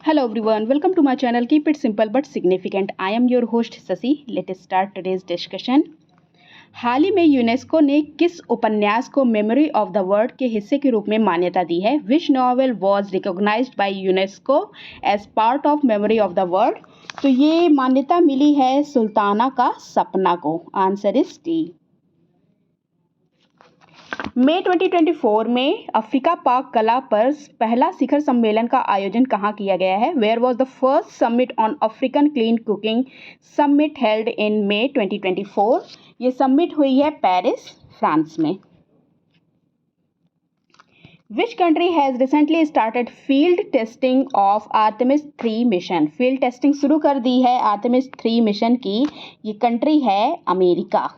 Hello everyone, welcome to my channel. Keep it simple but significant. I am your host Sasi. Let's start today's discussion. हाल ही में UNESCO ने किस उपन्यास को memory of the world के हिस्से के रूप में मान्यता दी है? Which novel was recognised by UNESCO as part of memory of the world? तो ये मान्यता मिली है सुल्ताना का सपना को. Answer is D. मई 2024 में अफ्रीका पाक कला पर पहला शिखर सम्मेलन का आयोजन कहाँ किया गया है? Where was the first summit on African clean cooking summit held in May 2024? ये समिट हुई है पेरिस, फ्रांस में. Which country has recently started field testing of Artemis 3 mission? Field testing शुरू कर दी है आर्टेमिस 3 मिशन की. ये कंट्री है अमेरिका.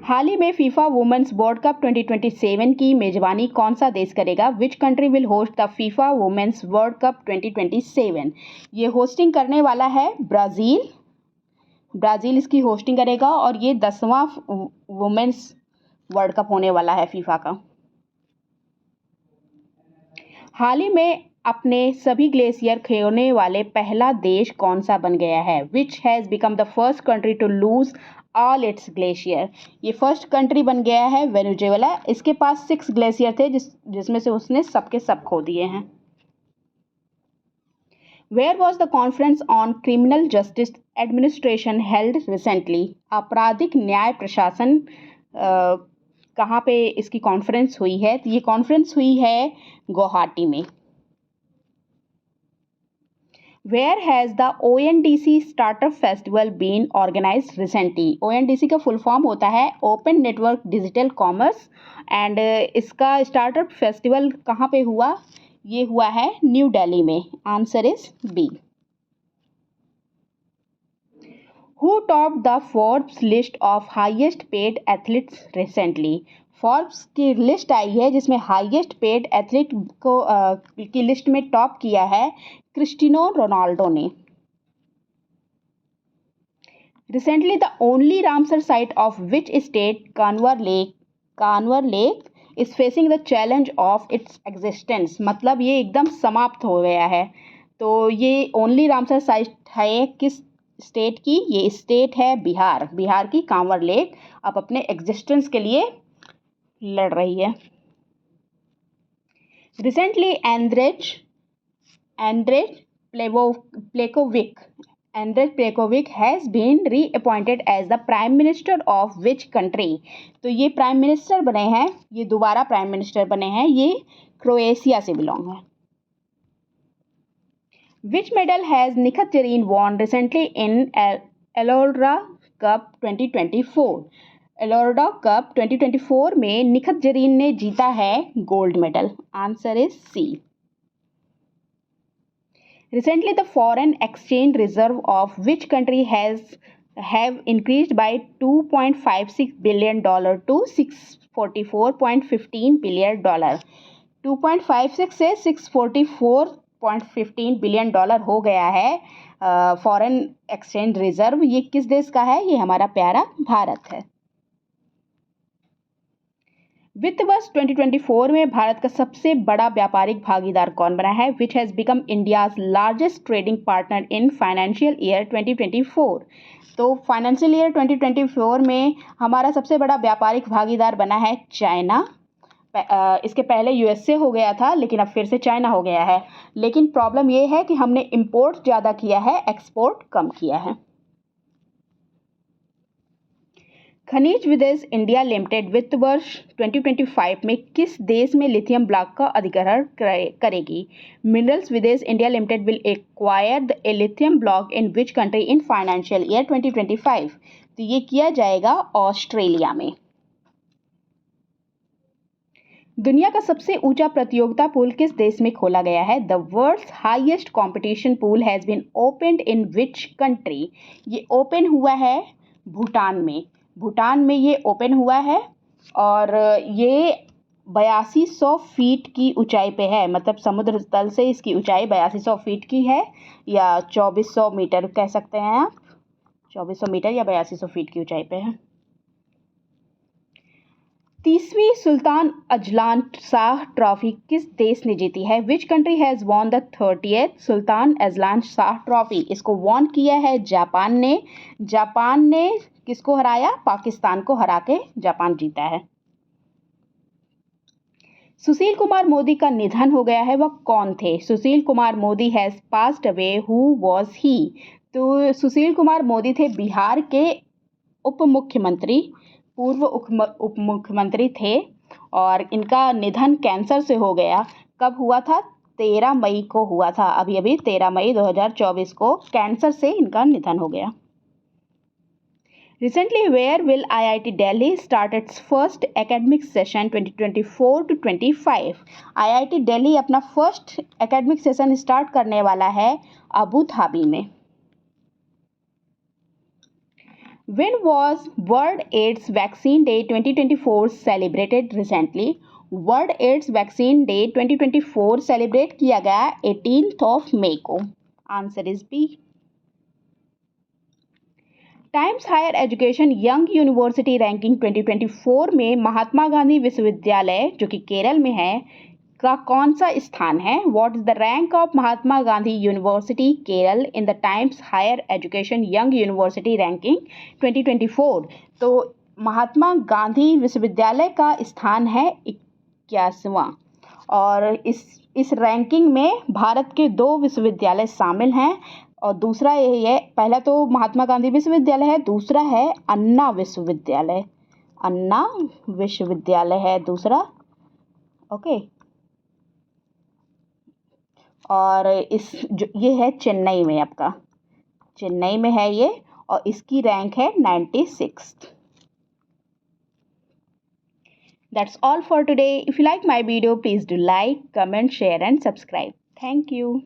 हाल ही में फीफा वुमेन्स वर्ल्ड कप 2027 की मेजबानी कौन सा देश करेगा? Which country will host the FIFA women's world cup 2027? ये होस्टिंग करने वाला है ब्राज़ील. ब्राज़ील इसकी होस्टिंग करेगा और ये 10वां वुमेन्स वर्ल्ड कप होने वाला है फीफा का. हाल ही में अपने सभी ग्लेशियर खोने वाले पहला देश कौन सा बन गया है? Which has become the first country to lose all its glacier? ये फर्स्ट कंट्री बन गया है वेनेजुएला. इसके पास 6 ग्लेशियर थे जिसमें से उसने सबके सब खो दिए हैं. Where was the conference on criminal justice administration held recently? आपराधिक न्याय प्रशासन कहाँ पे इसकी कॉन्फ्रेंस हुई है? तो ये कॉन्फ्रेंस हुई है गुवाहाटी में. Where has the ONDC Startup Festival been organized recently? ONDC का फुल फॉर्म होता है open network digital commerce and इसका स्टार्टअप फेस्टिवल कहाँ पे हुआ? ये हुआ है न्यू दिल्ली में. Answer is B. Who topped the Forbes list of highest paid athletes recently? Forbes की लिस्ट आई है जिसमें हाईएस्ट पेड एथलीट को की लिस्ट में टॉप किया है क्रिस्टियानो रोनाल्डो ने. Recently the only Ramsar site of which state Kanwar lake is facing the challenge of its existence? मतलब ये एकदम समाप्त हो गया है. तो ये ओनली रामसर साइट है किस स्टेट की? ये स्टेट है बिहार. बिहार की कांवर लेक अब अपने एग्जिस्टेंस के लिए लड़ रही है. Recently Andrej Plenkovic has been reappointed as the prime minister of which country? तो ये प्राइम मिनिस्टर बने हैं, ये दोबारा प्राइम मिनिस्टर बने हैं, ये क्रोएशिया से बिलोंग है. Which medal has Nikhat Zareen won recently in Elorda Cup 2024? Elorda Cup 2024 में निखत जरीन ने जीता है gold medal. Answer is C. Recently the foreign exchange reserve of which country have increased by $2.56 billion to $644.15 billion. 2.56 से $644.15 billion हो गया है foreign exchange reserve. ये किस देश का है? ये हमारा प्यारा भारत है. वित्त वर्ष 2024 में भारत का सबसे बड़ा व्यापारिक भागीदार कौन बना है? Which has become India's largest trading partner in financial year 2024? तो फाइनेंशियल ईयर 2024 में हमारा सबसे बड़ा व्यापारिक भागीदार बना है चाइना. इसके पहले यूएसए हो गया था लेकिन अब फिर से चाइना हो गया है. लेकिन प्रॉब्लम ये है कि हमने इंपोर्ट ज़्यादा किया है, एक्सपोर्ट कम किया है. खनिज विदेश इंडिया लिमिटेड वित्त वर्ष 2025 में किस देश में लिथियम ब्लॉक का अधिग्रहण करेगी? मिनरल्स विदेश India limited will acquire the lithium block in which country in financial year 2025? तो ये किया जाएगा ऑस्ट्रेलिया में. दुनिया का सबसे ऊंचा प्रतियोगिता पूल किस देश में खोला गया है? The world's highest competition pool has been opened in which country? ये ओपन हुआ है भूटान में. भूटान में ये ओपन हुआ है और ये 8200 फीट की ऊंचाई पे है. मतलब समुद्र तल से इसकी ऊंचाई 8200 फीट की है या 2400 मीटर कह सकते हैं आप. 2400 मीटर या 8200 फीट की ऊंचाई पे है. 30वीं सुल्तान अजलान शाह ट्रॉफी किस देश ने जीती है? Which country has won the 30th Sultan Azlan Shah trophy? इसको वॉन किया है जापान ने। जापान ने किसको हराया? पाकिस्तान को हरा के जापान जीता है। सुशील कुमार मोदी का निधन हो गया है, वह कौन थे? Sushil Kumar Modi has passed away, who was he? तो सुशील कुमार मोदी थे बिहार के उप मुख्यमंत्री, पूर्व उप मुख्यमंत्री थे और इनका निधन कैंसर से हो गया। कब हुआ था? 13 मई को हुआ था। अभी 13 मई 2024 को कैंसर से इनका निधन हो गया। Recently, where will IIT Delhi start its first academic session 2024 to 25? IIT Delhi अपना फर्स्ट एकेडमिक सेशन स्टार्ट करने वाला है अबू धाबी में। When was World AIDS Vaccine Day 2024 celebrated recently? World AIDS Vaccine Day 2024 celebrate किया गया 18th मई को। Answer is B. Times Higher Education Young University Ranking 2024 में महात्मा गांधी विश्वविद्यालय, जो कि केरल में है, का कौन सा स्थान है? What is the rank of Mahatma Gandhi University Kerala in the Times Higher Education Young University Ranking 2024? तो महात्मा गांधी विश्वविद्यालय का स्थान है 81वां और इस रैंकिंग में भारत के 2 विश्वविद्यालय शामिल हैं और दूसरा यही है, पहला तो महात्मा गांधी विश्वविद्यालय है, दूसरा है अन्ना विश्वविद्यालय। अन्ना विश्वविद्यालय है दूसरा। ओके। और ये है चेन्नई में, आपका चेन्नई में है ये और इसकी रैंक है 96th। That's all for today. If you like my video, please do like, comment, share and subscribe. Thank you.